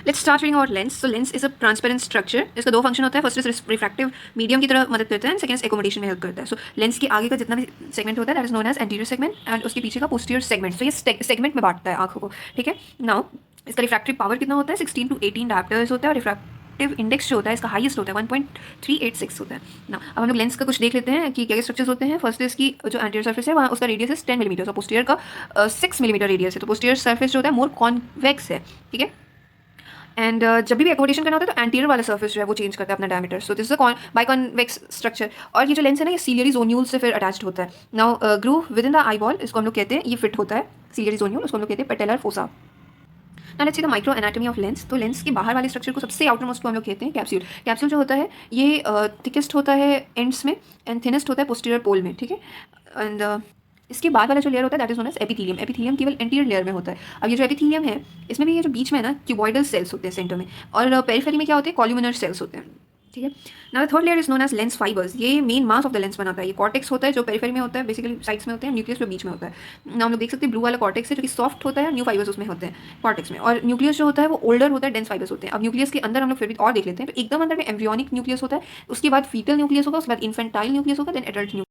Let's start reading our lens. So lens is a transparent structure. इसका दो function होता है. फर्स्ट इज रिफ्रैक्टिव मीडियम की तरह मदद करता है, एंड सेकंड एकोमोडेशन में हेल्प करता है. सो लेंस के आगे का जितना भी सेगमेंट होता है that is known as anterior segment, and उसके पीछे का पोस्टीरियर सेगमेंट. तो ये सेगमेंट में बांटता है आंखों को. ठीक है. नाउ इसका रिफ्रैक्टिव पावर कितना होता है? 16 to 18 डायोप्टर्स होता है, और रिफ्रैक्टिव इंडेक्स जो होता है इसका हाईएस्ट होता है 1.386 होता है ना. अब हम लोग लेंस का कुछ देख लेते हैं कि क्या क्या स्ट्रक्चर्स होते हैं. फर्स्ट इसकी जो एंटीरियर सर्फेस है वहाँ उसका रेडियस है 10 मिलीमीटर, और पोस्टीरियर का 6 मिलीमीटर रेडियस है. तो पोस्टीरियर सर्फेस जो होता है मोर कॉन्वेक्स है. ठीक है. एंड जब भी एकोमोडेशन करना होता है तो एंटीरियर वाला सर्फेस जो है वो चेंज करता है अपना diameter. So this is a biconvex structure. और ये जो लेंस है ना ये सीलियरी जोन्यूल से फिर अटैच्ड होता है. Now groove with in the eye ball, इसको हम लोग कहते हैं ये फिट होता है सीलियरी जोन्यूल, उसको हम लोग कहते हैं पेटेलर फोसा. ना let's see the micro anatomy of lens. तो लेंस के बाहर वाले स्ट्रक्चर को सबसे आउटर मोस्ट को हम लोग कहते हैं कैप्सूल. कैप्सूल जो होता है ये थिकेस्ट होता है एंड्स में, एंड थिनेस्ट होता है पोस्टीरियर पोल में. ठीक है. एंड इसके बाद वाला जो लेयर होता है that is known as epithelium. Epithelium केवल एंटीरियर लेयर में होता है. अब ये जो एपिथेलियम है इसमें भी ये जो बीच में है ना क्यूबॉइडल सेल्स होते हैं सेंटर में, और पेरिफेरी में क्या होते हैं? कॉल्यूमिनर सेल्स होते हैं. ठीक है. Now third layer is known as lens fibres. ये main mass of the lens बनाता है. ये कॉर्टेक्स होता है जो पेरिफेरी में होता है, बेसिकली साइड्स में होते हैं, न्यूक्लियस जो बीच में होता है. ना हम लोग देख सकते हैं ब्लू वाला कॉर्टेक्स है जो कि सॉफ्ट होता है, न्यू फाइबर्स उसमें होते हैं कॉर्टेक्स में, और न्यूक्लियस जो होता है वो ओल्डर होता है, डेंस फाइबर्स होते हैं. अब न्यूक्लियस के अंदर हम लोग फिर भी और देख लेते हैं. तो एकदम अंदर में एम्ब्रियोनिक न्यूक्लियस होता है, उसके बाद फीटल न्यूक्लियस होगा, उसके बाद इन्फेंटाइल न्यूक्लियस होगा, then adult nucleus.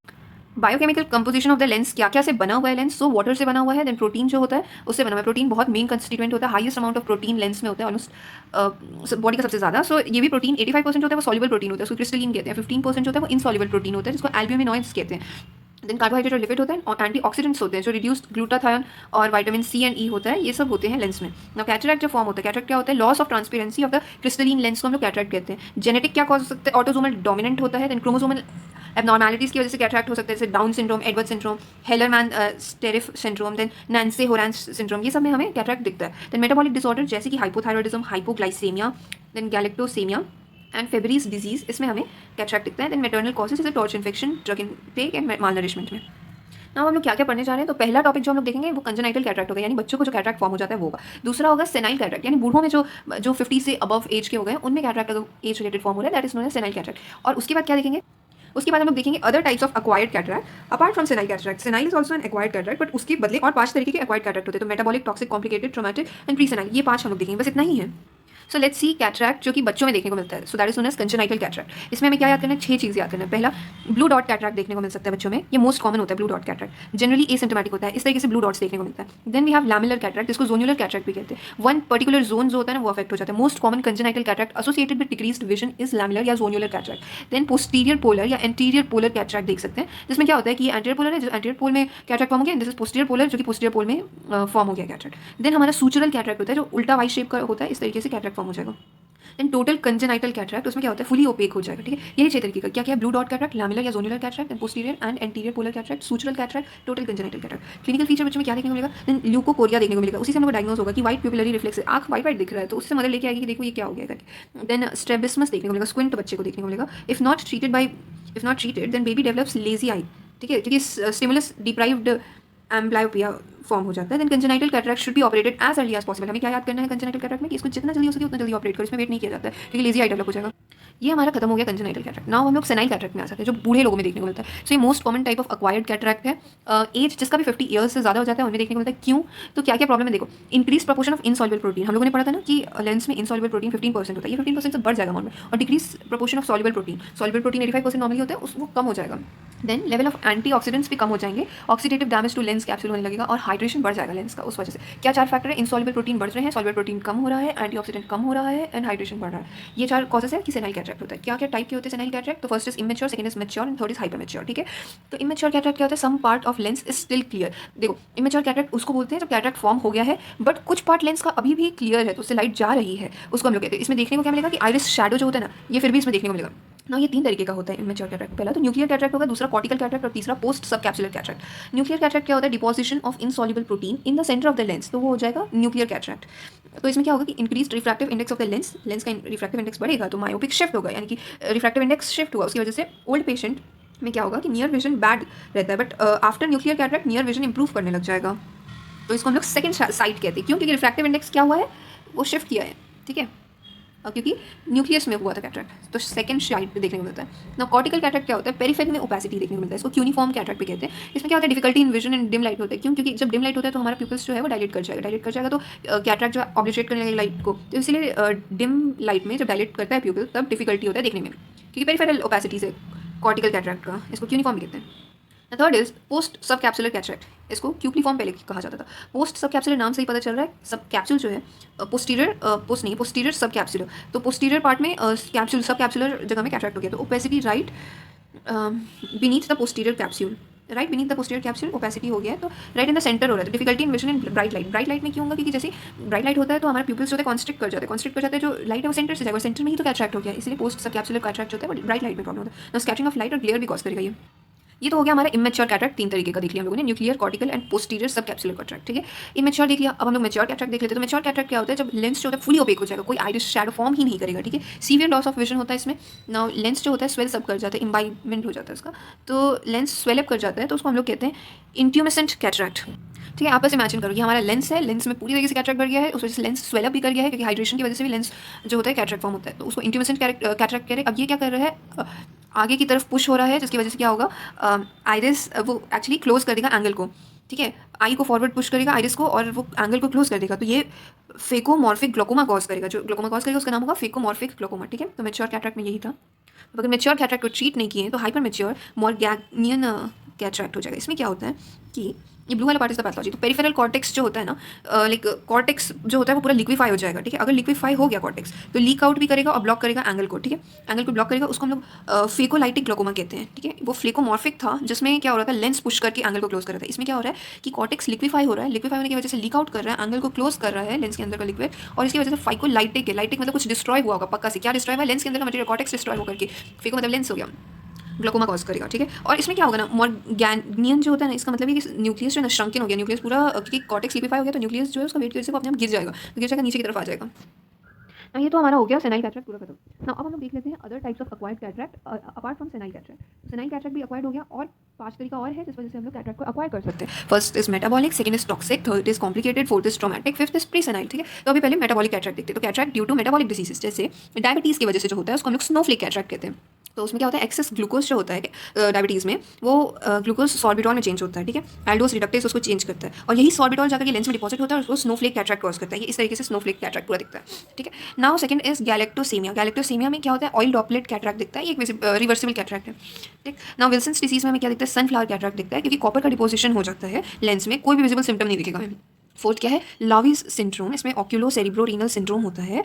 Biochemical composition of the lens, क्या क्या से बना हुआ है लेंस? सो वाटर से बना हुआ है, देन प्रोटीन जो होता है उससे बना हुआ है. प्रोटीन बहुत मेन कंस्टिट्यूएंट होता है. Highest amount of protein lens में होता है ऑलमोस्ट बॉडी का सबसे ज़्यादा. सो ये भी प्रोटीन 85% होता है वो सॉल्युबल प्रोटीन होता है, उसको क्रिस्टलीन कहते हैं. 15% होता है वो इनसॉल्युबल प्रोटीन होता है जिसको एल्ब्यूमिनॉइड्स कहते हैं. देन कार्बोहाइड्रेट और लिपिड होते हैं, और एंटीऑक्सीडेंट्स होते हैं जो रिड्यूस्ड ग्लूटाथायोन और विटामिन सी एंड ई होता है. ये सब होते हैं लेंस में. ना कैटरैक्ट जो फॉर्म होता है, कैटरैक्ट क्या होता है? Loss of transparency of the crystalline lens को हम लोग कैटरैक्ट कहते हैं. जेनेटिक क्या कॉज हो सकता है? ऑटोसोमल डोमिनेंट होता है. देन क्रोमोसोमल एबनॉर्मैलिटीज़ की वजह से कैटरैक्ट हो सकता है, जैसे Down syndrome, Edward syndrome, Hallermann Streiff syndrome, then Nance Horan syndrome. ये सब में हमें कैटरैक्ट दिखता है. देन मेटाबॉलिक डिसऑर्डर जैसे कि hypothyroidism, hypoglycaemia, then galactosaemia and Fabry's disease, इसमें हमें कैटरैक्ट दिखता है. देन मेटर्नल कॉजेज जैसे TORCH infection, drug intake and malnourishment में. ना हम लोग क्या क्या पढ़ने जा रहे हैं. तो पहला टॉपिक जो हम लोग देखेंगे वो कंजेनाइटल कैटरैक्ट होगा, यानी बच्चों को जो कैटरैक्ट फॉर्म हो जाता है वो होगा. दूसरा होगा सेनाइल कैटरैक्ट, यानी बूढ़ों में जो 50 से अबव एज के हो गए उनमें कैटरैक्ट अगर एज रिलेटेड फॉर्म हो रहा है that is known as senile cataract. और उसके बाद क्या देखेंगे? उसके बाद हम लोग देखेंगे other types of acquired cataract apart from senile cataract. Senile is also an acquired cataract, but उसके बदले और 5 तरीके के एक्वायर्ड कैटरैक्ट होते हैं. तो metabolic, toxic, complicated, traumatic and pre senile, ये 5 हम लोग देखेंगे. बस इतना ही है. सो लेट्स सी कैटरैक्ट जो कि बच्चों में देखने को मिलता है. So that is known as congenital cataract. इसमें हमें क्या याद करना है? 6 चीज़ याद करना है. पहला, ब्लू डॉट कैटरैक्ट देखने को मिल सकता है बच्चों में. ये मोस्ट कॉमन होता है blue dot cataract. Generally asymptomatic होता है, इस तरीके से ब्लू डॉट्स देखने को मिलता है. Then we have lamellar cataract, जिसको जोन्युलर कैटरैक्ट भी कहते हैं. वन पर्टिकुलर जोन जो होता है ना वो अफेक्ट हो जाता है. Most common congenital cataract associated with decreased vision is lamellar या zonular cataract. Then posterior polar या एंटीरियर पोलर कैटरैक्ट देख सकते हैं, जिसमें क्या होता है कि एंटीरियर पोलर है, जो एंटीरियर पोल में कैटरैक्ट फॉर्म हो गया. दिस इज पोस्टीरियर पोलर जो कि पोस्टीरियर पोल में फॉर्म हो गया कैटरैक्ट. देन हमारा सूचरल कैटरैक्ट होता है जो उल्टा वाई शेप का होता है, इस तरीके से कैटरैक्ट फॉर्म हो जाएगा. देन टोटल कंजेनाइटल कैटरैक्ट, उसमें क्या होता है? फुली ओपेक हो जाएगा. ठीक है. यही 6 तरीके का क्या क्या? ब्लू डॉट कैटरैक्ट, लैमेलर या zonular cataract, and posterior and anterior polar cataract, sutural cataract, total congenital cataract. Clinical feature बच्चों में क्या देखने को मिलेगा? देन ल्यूकोकोरिया देखने को मिलेगा. उसी से हमको डायग्नोस होगा कि व्हाइट प्यूपिलरी रिफ्लेक्स है, आंख वाइट वाइट दिख रहा है, तो उससे मदद लेके आएगी कि देखो ये क्या हो गया करके. देन स्ट्रेबिस्मस देखने को मिलेगा, स्क्विंट बच्चे को देखने को मिलेगा. If not treated then baby develops lazy eye. ठीक है, क्योंकि स्टिमुलस डिप्राइव्ड एम्ब्लायोपिया फॉर्म हो जाता है. Then congenital cataract should be operated as early as possible. हमें क्या याद करना है कंजेनाइटल कैटरैक्ट में कि इसको जितना जल्दी हो सके उतना जल्दी ऑपरेट करो, इसमें वेट नहीं किया जाता है क्योंकि लेजी आई डेवलप हो जाएगा. ये हमारा खत्म हो गया कंजेनाइटल कैटरैक्ट. नाउ हम लोग सेनाइल कैटरैक्ट में आ जाते हैं जो बूढ़े लोगों में देखने को मिलता है. सो ये most common type of acquired cataract है. एज जिसका भी 50 ईयर्स से ज़्यादा हो जाता है उनमें देखने को मिलता है. क्यों? तो क्या क्या प्रॉब्लम है देखो. Increase proportion of insoluble protein, हम लोगों ने पढ़ा था ना कि लेंस में इनसॉल्युबल प्रोटीन 15% होता है. ये 15% से बढ़ जाएगा अमाउंट में. और decrease proportion of soluble protein 85% normally होता है, वो कम हो जाएगा. देन लेवल ऑफ एंटीऑक्सीडेंट्स भी कम हो जाएंगे. Oxidative damage to lens capsule होने लगेगा, और हाइड्रेशन बढ़ जाएगा लेंस का. उस वजह से क्या 4 फैक्टर है? इनसॉल्युबल प्रोटीन बढ़ रहे हैं, सॉल्युबल प्रोटीन कम हो रहा है, एंटीऑक्सीडेंट कम हो रहा है, एंड हाइड्रेशन बढ़ रहा है. ये 4 कॉजेस है कि सेनाइल कैटरैक्ट होता है. क्या क्या टाइप के होते हैं सेनाइल कैटरैक्ट? तो first is immature, second is mature, and third is hyper mature. ठीक है. तो इमेच्योर कैटरैक्ट क्या होता है? Some part of lens is still clear. देखो इमेच्योर कैटरैक्ट उसको बोलते हैं जब कैटरैक्ट फॉर्म हो गया है बट कुछ पार्ट लेंस का अभी भी क्लियर है, तो उससे लाइट जा रही है, उसको हम लोग कहते हैं. इसमें देखने को क्या मिलेगा कि आइरिस शैडो जो होता है ना, ये फिर भी इसमें देखने को मिलेगा ना. ये 3 तरीके का होता है इमेच्योर कैटरैक्ट. पहला तो न्यूक्लियर कैटरैक्ट होगा, दूसरा कॉर्टिकल कैटरैक्ट, और तीसरा पोस्ट सब कैप्सुलर कैटरैक्ट. न्यूक्लियर कैटरैक्ट क्या होता है? Deposition of insoluble protein in the centre of the lens, तो वो हो जाएगा न्यूक्लियर कैटरैक्ट. तो इसमें क्या होगा कि increase refractive index of the lens का रिफ्रैक्टिव इंडेक्स बढ़ेगा तो मायोपिक शिफ्ट होगा, यानी कि रिफ्रैक्टिव इंडेक्स शिफ्ट हुआ. उसकी वजह से ओल्ड पेशेंट में क्या होगा कि नियर विजन बैड रहता है, but after nuclear cataract near vision improve करने लग जाएगा. तो इसको हम लोग सेकंड साइट कहते हैं. क्यों? क्योंकि रिफ्रैक्टिव इंडेक्स क्या हुआ है? वो शिफ्ट किया है. ठीक है. क्योंकि न्यूक्लियस में हुआ था कैटरैक्ट, तो सेकंड साइड पे देखने को मिलता है ना। कॉर्टिकल कैटरैक्ट क्या होता है, पेरिफेरी में ओपेसिटी देखने को मिलता है, इसको क्यूनिफॉर्म कैटरैक्ट भी कहते हैं। इसमें क्या होता है, difficulty in vision and dim light होता है। क्यों? क्योंकि जब डिम लाइट होता है तो हमारा प्यूपल्स जो है वो डायलेट कर जाएगा तो कैटरैक्ट जो ऑब्लिटरेट करने लगेगा लाइट को, तो इसीलिए डिम लाइट में जब डायलेट करता है प्यूपल तब डिफिकल्टी होता है देखने में, क्योंकि पेरिफेरल ओपेसिटी से कॉर्टिकल कैटरैक्ट का, इसको क्यूनिफॉर्म भी कहते हैं। थर्ड इज पोस्ट सब कैप्सुलर कैटरैक्ट, इसको क्यूक्लिफॉर्म पहले कहा जाता था, पोस्ट सब कैप्सुलर नाम से ही पता चल रहा है, सब कैप्सूल जो है पोस्टीरियर सब कैप्सुलर, तो पोस्टीरियर पार्ट में कैप्सूल सब कैप्सुलर जगह में कैटरैक्ट हो गया, तो opacity right beneath the posterior capsule, right beneath the posterior capsule opacity हो गया है, तो राइट इन द सेंटर हो रहा है। तो difficulty in vision in bright light में क्यों होगा, क्योंकि जैसे ब्राइट लाइट होता है तो हमारे प्यूपल्स जो होते हैं कॉन्स्ट्रिक्ट कर जाते हैं, जो लाइट है वो सेंटर से जाएगा, सेंटर में ही तो कैटरैक्ट हो गया, इसलिए पोस्ट सब कैप्सुलर कैटरैक्ट होता है, बट ब्राइट लाइट में प्रॉब्लम होता है। स्कैटरिंग ऑफ लाइट और ग्लेयर भी कॉज करेगा ये तो हो गया हमारा इमेच्योर कैटरैक्ट, 3 तरीके का देख लिया हम लोगों ने, न्यूक्लियर, कॉर्टिकल एंड पोस्टीरियर सब कैप्सुलर कैटरैक्ट, ठीक है। इमेच्योर देख लिया, अब हम लोग मैच्योर कैटरैक्ट देख लेते हैं। तो मैच्योर कैटरैक्ट क्या होता है, जब लेंस जो होता है फुली ओपेक हो जाएगा, कोई आइरिस शैडो फॉर्म ही नहीं करेगा, ठीक है। सीवियर लॉस ऑफ विजन होता है इसमें। नाउ लेंस जो होता है स्वेल सब कर जाता है, इम्बाइबमेंट हो जाता है इसका, तो लेंस स्वेल अप कर जाता है, तो उसको हम लोग कहते हैं इंट्यूमेसेंट कैटरैक्ट, ठीक है। आपस इमेजिन करो कि हमारा लेंस है, लेंस में पूरी तरीके से कैटरैक्ट बढ़ गया है, उस वजह से लेंस स्वेल अप भी कर गया है, क्योंकि हाइड्रेशन की वजह से भी लेंस जो होता है कैटरैक्ट फॉर्म होता है, तो उसको इंट्यूमेसेंट कैटरैक्ट कह रहे हैं। अब ये क्या कर रहा है, आगे की तरफ पुश हो रहा है, जिसकी वजह से क्या होगा, आइरिस वो एक्चुअली क्लोज कर देगा एंगल को, ठीक है। आई को फॉरवर्ड पुश करेगा आइरिस को और वो एंगल को क्लोज कर देगा, तो ये फेकोमॉर्फिक ग्लोकोमा कॉज करेगा, जो ग्लोकोमा कॉज करेगा उसका नाम होगा फेकोमॉर्फिक ग्लोकोमा, ठीक है। तो मैच्योर कैटरैक्ट में यही था। अब अगर मैच्योर कैटरैक्ट को ट्रीट नहीं किए तो हाइपर मैच्योर मॉर्गैनियन कैटरैक्ट हो जाएगा। इसमें क्या होता है कि ये ब्लू वाला पार्ट इज द पैथोलॉजी, तो पेरिफेरल कॉर्टेक्स जो होता है ना, लाइक कॉर्टेक्स जो होता है वो पूरा लिक्विफाई हो जाएगा, ठीक है। अगर लिक्विफाई हो गया कॉर्टेक्स तो लीक आउट भी करेगा और ब्लॉक करेगा एंगल को, ठीक है। एंगल को ब्लॉक करेगा, उसको हम लोग फेकोलाइटिक ग्लोकोमा कहते हैं, ठीक है। वो फ्लेकोमॉर्फिक था, जिसमें क्या हो रहा था, लेंस पुश करके एंगल को क्लोज कर रहा था। इसमें क्या हो रहा है कि कॉर्टेक्स लिक्विफाई हो रहा है, लिक्विफाई होने की वजह से लीक आउट कर रहा है, एंगल को क्लोज कर रहा है लेंस के अंदर का लिक्विड, और इसकी वजह से फाइकोलाइटिक है, लाइटिक मतलब कुछ डिस्ट्रॉय हुआ होगा पक्का से। क्या डिस्ट्रॉय हुआ, लेंस के अंदर का मटेरियल कॉर्टेक्स डिस्ट्रॉय होकर के फेको मतलब लेंस हो गया, ग्लोकोमा कॉज करेगा, ठीक है। और इसमें क्या होगा ना, मॉर्गैनियन जो होता है ना, इसका मतलब है कि न्यूक्लियस जो है ना श्रंकन हो गया, न्यूक्लियस पूरा, क्योंकि कॉर्टेक्स लिक्विफाई हो गया तो न्यूक्लियस जो है उसका वेट की वजह से वो अपने आप गिर जाएगा नीचे की तरफ आ जाएगा। ये तो हमारा हो गया सेनाइल कैटरैक्ट पूरा खत्म। नाउ अब हम लोग देख लेते हैं other types of acquired cataract apart from senile cataract. Senile cataract भी एक्वायर्ड हो गया, और 5 तरीका और है जिस वजह से हम लोग कैटरैक्ट को एक्वायर कर सकते हैं। First is metabolic, second is toxic, third is complicated, fourth is traumatic, fifth is pre senile, ठीक है। तो अभी पहले मेटाबॉलिक कैटरैक्ट देखते हैं। तो cataract due to metabolic diseases, जैसे डायबिटीज़ की वजह से जो होता है उसको हम लोग स्नोफ्लेक कैटरैक्ट कहते हैं। तो उसमें क्या होता है, एक्सेस ग्लूकोज जो होता है डायबिटीज़ में, वो ग्लूकोज सॉर्बिटॉल में चेंज होता है, ठीक है। एल्डोस रिडक्टेज उसको चेंज करता है, और यही सॉर्बिटॉल जाकर के लेंस में डिपॉजिट होता है और उसको स्नोफ्लेक कैटरैक्ट कॉज करता है। ये इस तरीके से स्नोफ्लेक कैटरैक्ट पूरा दिखता है, ठीक है। Now second is galactosemia. Galactosemia में क्या होता है, ऑयल ड्रॉपलेट कैटरैक्ट दिखता है, ये एक रिवर्सिबल कैटरैक्ट है, ठीक। नाउ विल्सन्स डिसीज में हमें क्या दिखता है, सनफ्लावर कैटरैक्ट दिखता है, क्योंकि कॉपर का डिपोजिशन हो जाता है लेंस में, कोई भी विजिबल सिम्टम नहीं दिखेगा। फोर्थ क्या है, लाविस सिंड्रोम, इसमें ऑक्यूलो सेरिब्रो-रीनल सिंड्रोम होता है,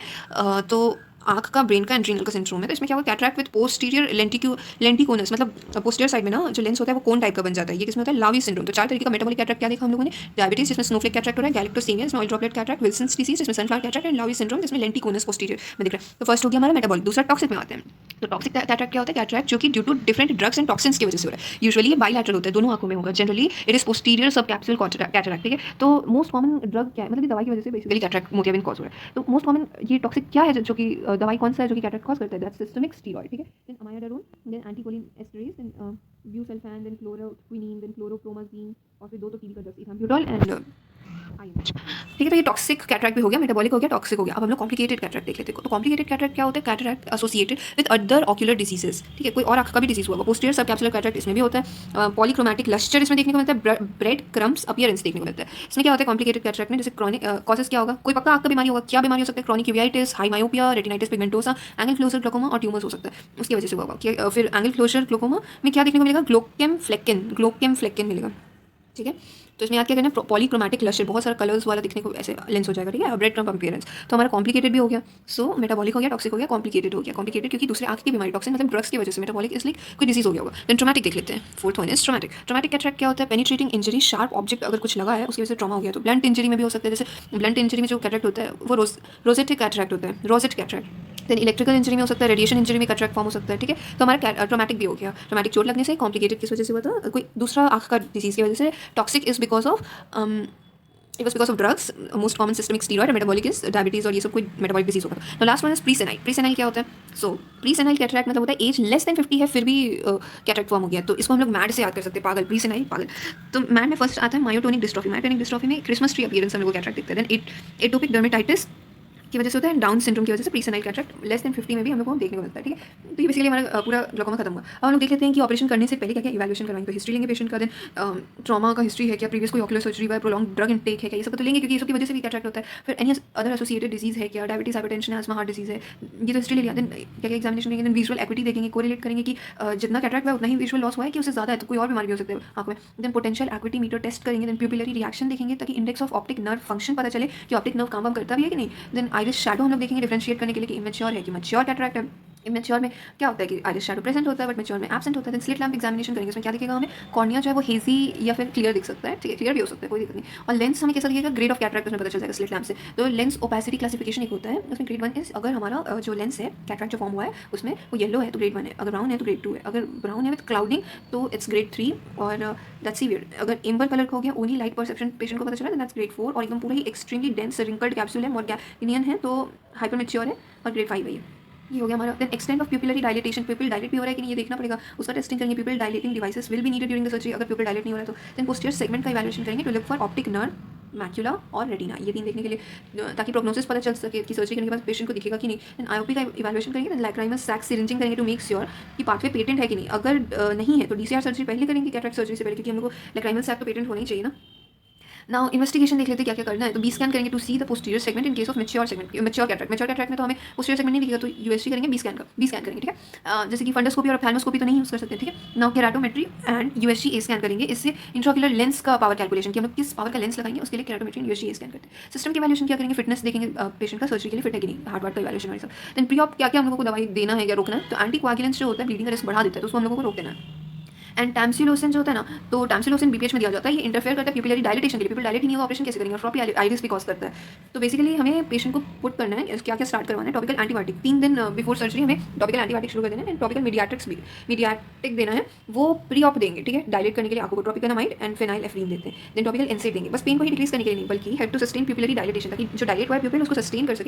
तो आँख का, ब्रेन का, एंड्रीनल का सिंड्रोम है। तो इसमें क्या होगा, कैटरैक्ट विद पोस्टीरियर लेंटिकोनस, मतलब पोस्टीरियर साइड में ना जो लेंस होता है वो कोन टाइप का बन जाता है। ये किसमें होता है, लावी सिंड्रोम। तो 4 तरीके का मेटाबॉलिक कैटरैक्ट क्या देखा हम लोगों ने, डायबिटीज जिसमें स्नोफ्लेक कैटरैक्ट हो रहा है, गैलेक्टोसेमिया जिसमें oil droplet cataract, Wilson's disease जिसमें सनफ्लावर कैटरैक्ट, एंड लावी सिंड्रोम जिसमें लेंटिकोनस पोस्टीरियर में दिख रहा है। तो फर्स्ट हो गया हमारा मेटाबॉलिक। दूसरा टॉक्सिक में आते हैं। तो टॉक्सिक कैटरैक्ट क्या होता है, कैटरैक्ट जो कि due to different drugs and toxins की वजह से हो रहा है। यूजुअली ये बाइलैटरल होता है, दोनों आंखों में होगा। जनरली इट इज पोस्टीरियर सब कैप्सूल कैटरैक्ट, ठीक है। तो मोस्ट कॉमन ड्रग क्या है, मतलब दवाई की वजह से बेसिकली कैटरैक्ट मोतियाबिंद कॉज हो रहा है। तो मोस्ट कॉमन ये टॉक्सिक क्या है, जो कि दवाई कौन सा है जो कि कैटरैक्ट कॉज करता है, दैट्स सिस्टमिक स्टीरॉइड, ठीक है। Then amiodarone, then anticholinesterase, then busulfan, then chloroquine, then chlorpromazine, और फिर 2 तो टीवी का ड्रग्स इथाम्ब्यूटॉल एंड आईएमएच, ठीक है। तो ये टॉक्सिक कैटरैक्ट भी हो गया, मेटाबॉलिक हो गया, टॉक्सिक हो गया। अब हम लोग कॉम्प्लिकेटेड कैटरैक्ट देख लेते हैं। तो कॉम्प्लिकेटेड कैटरैक्ट क्या होता है, cataract associated with other ocular diseases, ठीक है। कोई और आँख का भी डिसीज हुआ, पोस्टीरियर सब कैप्सुलर कैटरैक्ट इसमें भी होता है। पॉलीक्रोमैटिक लस्टर इसमें देखने को मिलता है, ब्रेड क्रम्स अपीयरेंस देखने को मिलता है। इसमें क्या होता है कॉम्प्लिकेटेड कैटरैक्ट में, जैसे क्रॉनिक कॉजेस क्या होगा, कोई पक्का आँख का बीमारी होगा, क्या बीमारी हो सकता है, chronic uveitis, high myopia, retinitis pigmentosa, angle closure glaucoma और ट्यूमर्स हो सकता है, उसकी वजह से होगा। फिर एंगल क्लोजर ग्लोकोमा में क्या देखने को मिलेगा, ग्लोकेम फ्लेक्किन मिलेगा, ठीक है। तो इसमें याद क्या करना है, पॉलीक्रोमैटिक लस्टर, बहुत सारा कलर्स वाला दिखने को ऐसे लेंस हो जाएगा, ठीक है। ब्रेड क्रम्प अपीयरेंस, तो हमारा कॉम्प्लिकेटेड भी हो गया। सो मेटाबॉलिक हो गया, टॉक्सिक हो गया, कॉम्प्लिकेटेड हो गया। कॉम्प्लिकेटेड क्योंकि दूसरे आँख की बीमारी, टॉक्सिन मतलब ड्रग्स की वजह से, मेटाबॉलिक इसलिए कोई डिसीज हो गया होगा। देन ट्रॉमेटिक देख लेते हैं। Fourth one is traumatic. Traumatic cataract क्या होता है, पेनिट्रेटिंग इंजरी, शार्प ऑब्जेक्ट अगर कुछ लगा है उसकी वजह से ट्रॉमा हो गया। तो ब्लंट इंजरी में भी हो सकता है, जैसे ब्लंट इंजरी में जो कैटरैक्ट होता है वो रोजेट कैटरैक्ट होता है, rosette cataract. Then electrical injury में हो सकता है, रेडिएशन इंजरी में कैटरैक्ट फॉर्म हो सकता है, ठीक है। तो हमारा ट्रॉमेटिक भी हो गया। ट्रॉमेटिक चोट लगने से, कॉम्प्लिकेटेड किस वजह से हुआ था, कोई दूसरा आँख का डिसीज की वजह से। Toxic is because of it was because of drugs, most common systemic steroid, metabolic is diabetes, और ये सब कोई metabolic disease होगा। तो last one is pre senile. Pre senile क्या होता है, सो प्री सेनाइल कैटरैक्ट मतलब होता है एज लेस देन 50 है फिर भी कैटरैक्ट फॉर्म हो गया। तो इसको हम लोग मैड से याद कर सकते हैं, पागल, प्री सेनाइल पागल। तो मैड में फर्स्ट आता है मायोटोनिक डिस्ट्रॉफी। मायोटोनिक डिस्ट्रॉफी में क्रिसमस ट्री अपीयरेंस हम लोग कैटरैक्ट दिखते हैं। देन एटोपिक डर्मेटाइटिस, की वजह से होता है, डाउन सिंड्रोम की वजह से प्रीसेनाइल कैटरेक्ट लेस देन 50 में भी हम लोग को देखने को मिलता है, ठीक है। तो ये बेसिकली हमारा पूरा ग्लाकोमा खत्म हुआ। अब हम लोग देख लेते हैं कि ऑपरेशन करने से पहले क्या क्या इवैल्यूएशन करवाएंगे। तो हिस्ट्री लेंगे पेशेंट का, देन ट्रॉमा का हिस्ट्री है क्या, प्रीवियस कोई ऑक्यूलर सर्जरी हुआ है, प्रोलॉन्ग ड्रग इनटेक है क्या, ये सब तो लेंगे क्योंकि ये सब की वजह से भी कैटरेक्ट होता है। फिर एनी अदर एसोसिएटेड डिजीज़ है क्या, डायबिटीज, हाइपरटेंशन है, अस्थमा, हार्ट डिजीज़ है, ये तो हिस्ट्री ले लिया। देन क्या क्या एग्जामिनेशन लेंगे, देन विजुअल एक्विटी देखेंगे, कोरिलेट करेंगे कि जितना कैटरेक्ट हुआ है उतना ही विजुअल लॉस हुआ है कि उससे ज़्यादा है तो कोई और बीमारी भी हो सकती है आँख में। Then potential acuity meter test करेंगे, देन प्यूपिलरी रिएक्शन देखेंगे ताकि index of optic nerve function पता चले कि ऑप्टिक नर्व काम करता भी है कि नहीं। देन आइरिस शैडो हम लोग देखेंगे डिफरेंशिएट करने के लिए कि इमेच्योर है कि मैच्योर कैटरेक्ट है। इमेच्योर में क्या होता है कि आइरिस शैडो प्रेजेंट होता है बट मैच्योर में एब्सेंट होता है। देन स्लिट लैम्प एग्जामिनेशन करेंगे, उसमें क्या दिखेगा हमें, कॉर्निया जो है वो हेजी या फिर क्लियर दिख सकता है, ठीक है, क्लियर भी हो सकता है, कोई दिक्कत नहीं। और लेंस हमें कैसा दिखेगा, ग्रेड ऑफ कैटरेक्ट उसमें पता चल जाएगा स्लिट लैम्प से। तो लेंस ओपेसिटी क्लासिफिकेशन एक होता है, उसमें ग्रेड 1 इज अगर हमारा जो लेंस है कैटरेक्ट जो फॉर्म हुआ है उसमें वो येलो है तो ग्रेड 1 है, अगर ब्राउन है तो ग्रेड 2 है, अगर ब्राउन है विद क्लाउडिंग तो इट्स ग्रेड 3 और दैट्स सीवियर। अगर एम्बर कलर का हो गया, ओनली लाइट परसेप्शन पेशेंट को पता चला, दैट्स ग्रेड 4 और एकदम पूरा ही एक्सट्रीमली डेंस रिंकल्ड कैप्सूल है, मोरगैनियन है तो हाइपर मैच्योर है और ग्रेड 5 है ये हो गया हमारा। Then extent of pupillary dilatation, pupil dilate भी हो रहा है कि नहीं ये देखना पड़ेगा, उसका टेस्टिंग करेंगे। Pupil dilating devices will be needed during the surgery, अगर प्यूपिल डायलेट नहीं हो रहा है तो। देन पोस्टीरियर सेगमेंट का इवैल्यूएशन करेंगे to look for optic nerve, macula और रेटिना, ये तीन देखने के लिए ताकि प्रोग्नोसिस पता चल सके कि सर्जरी करने के बाद पेशेंट को दिखेगा कि नहीं। देन आईओपी का इवैल्यूएशन करेंगे। देन लैक्राइमस सैक सिरिंजिंग करेंगे टू मेक श्योर कि पाथवे पेटेंट है कि नहीं, अगर नहीं है तो डीसीआर सर्जरी पहले करेंगे कैटरेक्ट सर्जरी से पहले, क्योंकि हम लोग को लैक्राइमस सैक तो पेटेंट होना ही चाहिए ना। नाउ इन्वेस्टिगेशन देख लेते हैं क्या क्या करना है। तो बी स्कैन करेंगे to see the posterior segment in case of mature segment, mature cataract में तो हमें पोस्टीरियर सेगमेंट नहीं दिखेगा तो यूएसजी करेंगे, बी स्कैन करेंगे, ठीक है। जैसे कि फंडोस्कोपी और ऑप्थेल्मोस्कोपी तो नहीं यूज़ कर सकते, ठीक है। Now keratometry and USG A scan करेंगे, इससे इंट्राक्यूलर लेंस का पावर कैलकुलेशन कि हम लोग किस पावर का लेंस लगाएंगे उसके लिए केराटोमेट्री यूएसजी ए स्कैन करते हैं। सिस्टम की वैल्यूएशन क्या करेंगे, फिटनेस देखेंगे पेशेंट का सर्जरी के लिए फिट है कि नहीं, हार्ट वार्ट का वैल्यूएशन और सब। देन प्री ऑप क्या क्या हम लोगों को दवाई देना है या रोकना है, तो एंटीकोआगुलेंट्स जो होता है ब्लीडिंग का रिस्क बढ़ा देता है तो उसको हम लोगों को रोक देना है। एंड टैम्सिलोसिन जो होता है ना, तो टैम्सिलोसिन बीपीएच में दिया जाता है, ये इंटरफेयर करता है प्यूपिलरी डायलेटेशन के लिए, प्यूपिल डायलेट ही नहीं होगा ऑपरेशन कैसे करेंगे, और फ्लॉपी आइरिस भी कॉज करता है। तो बेसिकली हमें पेशेंट को पुट करना है क्या क्या स्टार्ट करवाना है, टॉपिकल एंटीबायोटिक 3 दिन बिफोर सर्जरी हमें टॉपिकल एंटीबायोटिक शुरू कर देना है, एंड टॉपिकल मीडियाटिक देना है, वो प्री ऑप देंगे, ठीक है, डायलेट करने के लिए आपको ट्रोपिकोनामाइड एंड फेनाइलएफ्रीन देते हैं। देन टॉपिकल एनसेड देंगे, बस पेन को ही डिक्रीज करने के लिए नहीं बल्कि help to sustain pupillary dilatation, ताकि जो डायलेट हुआ है प्यूपिल उसको सस्टेन कर सके